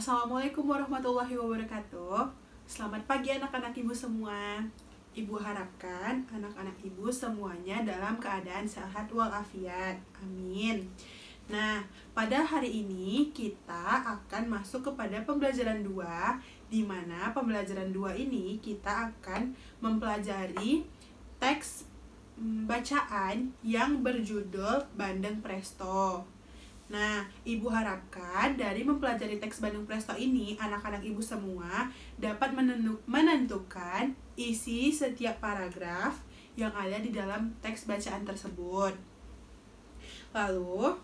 Assalamualaikum warahmatullahi wabarakatuh. Selamat pagi anak-anak ibu semua. Ibu harapkan anak-anak ibu semuanya dalam keadaan sehat walafiat. Amin. Nah, pada hari ini kita akan masuk kepada pembelajaran 2, di mana pembelajaran 2 ini kita akan mempelajari teks bacaan yang berjudul Bandeng Presto. Nah, ibu harapkan dari mempelajari teks Bandeng Presto ini, anak-anak ibu semua dapat menentukan isi setiap paragraf yang ada di dalam teks bacaan tersebut. Lalu,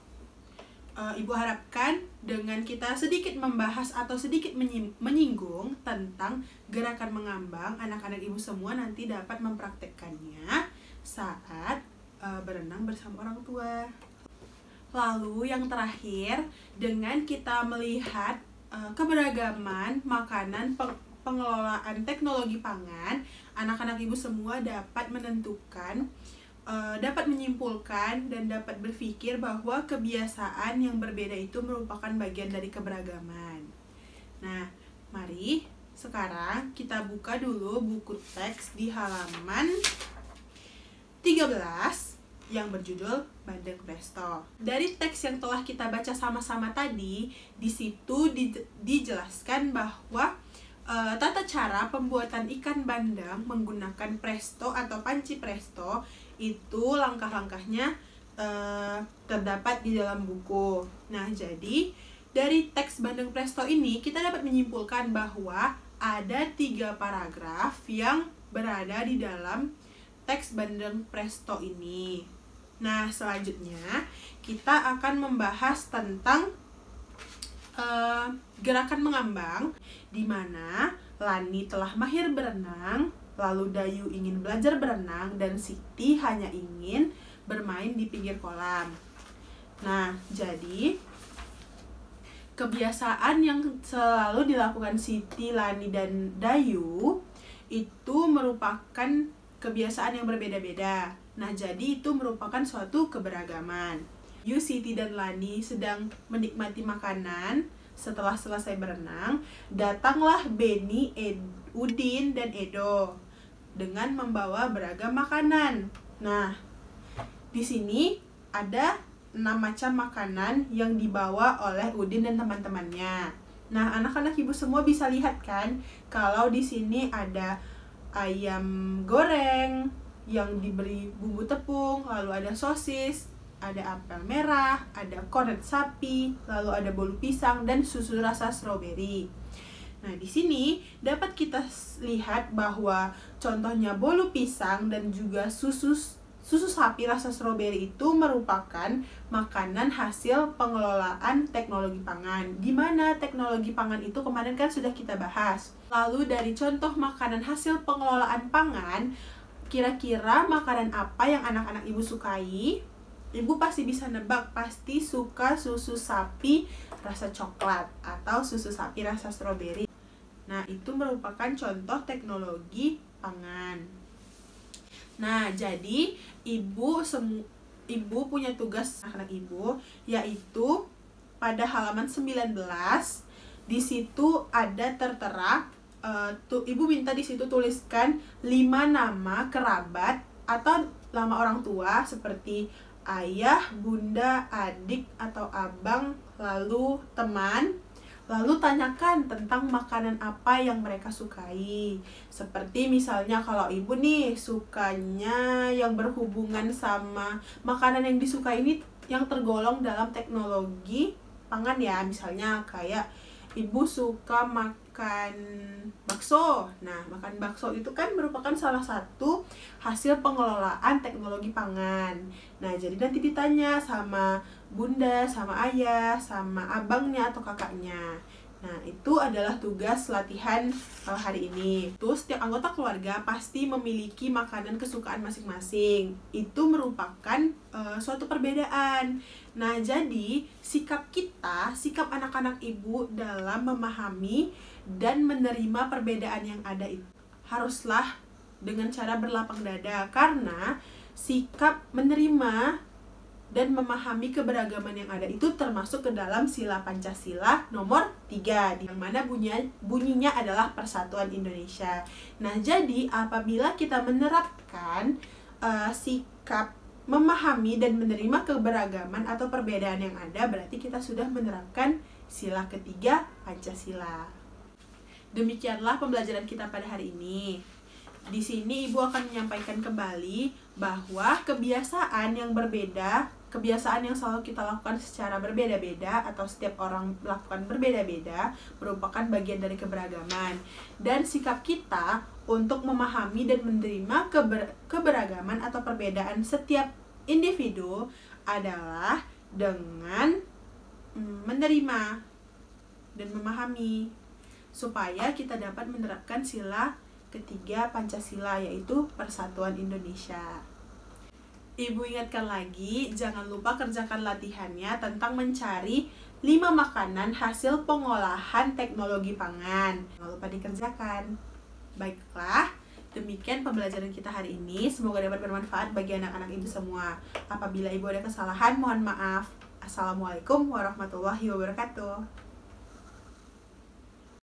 ibu harapkan dengan kita sedikit membahas atau sedikit menyinggung tentang gerakan mengambang, anak-anak ibu semua nanti dapat mempraktekkannya saat berenang bersama orang tua. Lalu yang terakhir, dengan kita melihat keberagaman makanan, pengelolaan teknologi pangan, anak-anak ibu semua dapat menentukan, dapat menyimpulkan dan dapat berpikir bahwa kebiasaan yang berbeda itu merupakan bagian dari keberagaman. Nah, mari sekarang kita buka dulu buku teks di halaman 13 yang berjudul Bandeng Presto. Dari teks yang telah kita baca sama-sama tadi, di situ dijelaskan bahwa tata cara pembuatan ikan bandeng menggunakan presto atau panci presto itu langkah-langkahnya terdapat di dalam buku. Nah, jadi dari teks Bandeng Presto ini kita dapat menyimpulkan bahwa ada 3 paragraf yang berada di dalam teks Bandeng Presto ini. Nah, selanjutnya kita akan membahas tentang gerakan mengambang, di mana Lani telah mahir berenang, lalu Dayu ingin belajar berenang, dan Siti hanya ingin bermain di pinggir kolam. Nah, jadi kebiasaan yang selalu dilakukan Siti, Lani, dan Dayu itu merupakan kebiasaan yang berbeda-beda. Nah, jadi itu merupakan suatu keberagaman. Siti dan Lani sedang menikmati makanan. Setelah selesai berenang, datanglah Beni, Udin, dan Edo dengan membawa beragam makanan. Nah, di sini ada 6 macam makanan yang dibawa oleh Udin dan teman-temannya. Nah, anak-anak ibu semua bisa lihat kan, kalau di sini ada ayam goreng yang diberi bumbu tepung, lalu ada sosis, ada apel merah, ada kornet sapi, lalu ada bolu pisang dan susu rasa stroberi. Nah, di sini dapat kita lihat bahwa contohnya bolu pisang dan juga susu sapi rasa stroberi itu merupakan makanan hasil pengelolaan teknologi pangan. Di mana teknologi pangan itu kemarin kan sudah kita bahas. Lalu dari contoh makanan hasil pengelolaan pangan, kira-kira makanan apa yang anak-anak ibu sukai? Ibu pasti bisa nebak, pasti suka susu sapi rasa coklat atau susu sapi rasa stroberi. Nah, itu merupakan contoh teknologi pangan. Nah, jadi ibu punya tugas anak ibu, yaitu pada halaman 19, di situ ada tertera, ibu minta di situ tuliskan 5 nama kerabat atau nama orang tua seperti ayah, bunda, adik atau abang, lalu teman. Lalu tanyakan tentang makanan apa yang mereka sukai. Seperti misalnya kalau ibu nih sukanya yang berhubungan sama makanan yang disukai ini yang tergolong dalam teknologi pangan ya. Misalnya kayak ibu suka makan bakso. Nah, makan bakso itu kan merupakan salah satu hasil pengelolaan teknologi pangan. Nah, jadi nanti ditanya sama bunda, sama ayah, sama abangnya atau kakaknya. Nah, itu adalah tugas latihan hari ini. Terus setiap anggota keluarga pasti memiliki makanan kesukaan masing-masing. Itu merupakan suatu perbedaan. Nah, jadi sikap anak-anak ibu dalam memahami dan menerima perbedaan yang ada itu haruslah dengan cara berlapang dada, karena sikap menerima dan memahami keberagaman yang ada itu termasuk ke dalam sila Pancasila nomor 3, yang mana bunyinya adalah Persatuan Indonesia. Nah, jadi apabila kita menerapkan sikap memahami dan menerima keberagaman atau perbedaan yang ada, berarti kita sudah menerapkan sila ketiga Pancasila. Demikianlah pembelajaran kita pada hari ini. Di sini Ibu akan menyampaikan kembali bahwa kebiasaan yang berbeda, kebiasaan yang selalu kita lakukan secara berbeda-beda atau setiap orang lakukan berbeda-beda merupakan bagian dari keberagaman. Dan sikap kita untuk memahami dan menerima keberagaman atau perbedaan setiap individu adalah dengan menerima dan memahami, supaya kita dapat menerapkan sila ketiga Pancasila, yaitu Persatuan Indonesia. Ibu ingatkan lagi, jangan lupa kerjakan latihannya tentang mencari 5 makanan hasil pengolahan teknologi pangan. Jangan lupa dikerjakan. Baiklah, demikian pembelajaran kita hari ini. Semoga dapat bermanfaat bagi anak-anak Ibu semua. Apabila Ibu ada kesalahan, mohon maaf. Assalamualaikum warahmatullahi wabarakatuh.